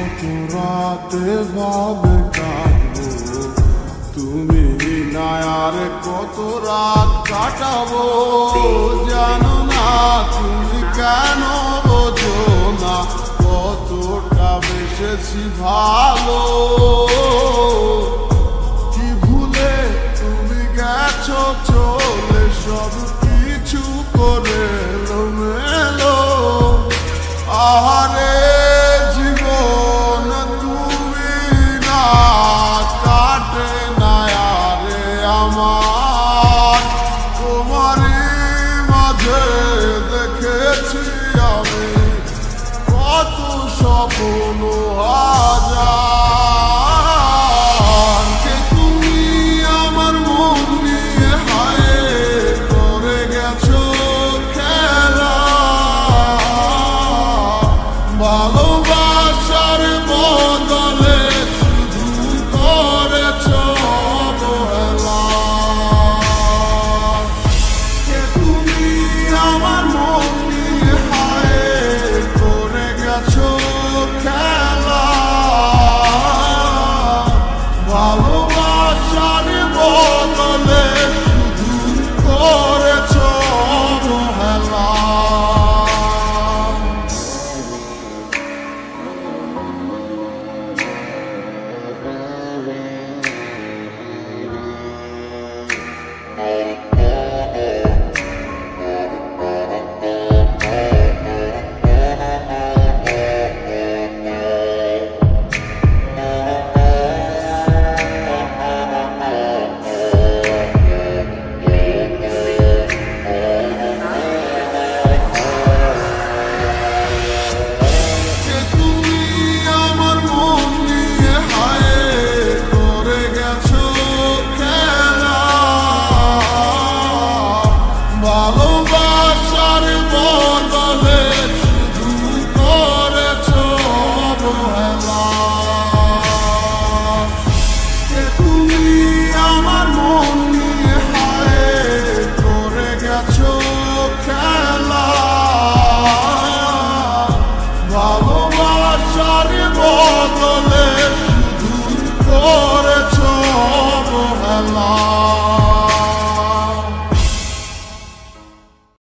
রাতে ভাবে কাটবো, তুমি না আর কত রাত কাটাবো। জানো না তুমি কেন বোঝো না কতটা বেসেছি ভালো। কি ভুলে তুমি গেছো চলে, সব কিছু করে এলোমেলো। আহারে জীবন তুমি না কাটে না আরে আমার। তোমারই মাঝে দেখেছি আমি কত স্বপ্ন হাজার। কে তুমি আমার মন নিয়ে হায় করে গেছো খেলা। ভালোবাসার বদলে শুধু করেছো অবহেলা। কে তুমি আমার মন নিয়ে হায় করে গেছো খেলা। ভালোবাসার বদলে শুধু করেছো অবহেলা। ভালোবাসার বদলে শুধু করেছো অবহেলা। কে তুমি আমার মন নিয়ে হায় করে গেছো খেলা। ভালোবাসার বদলে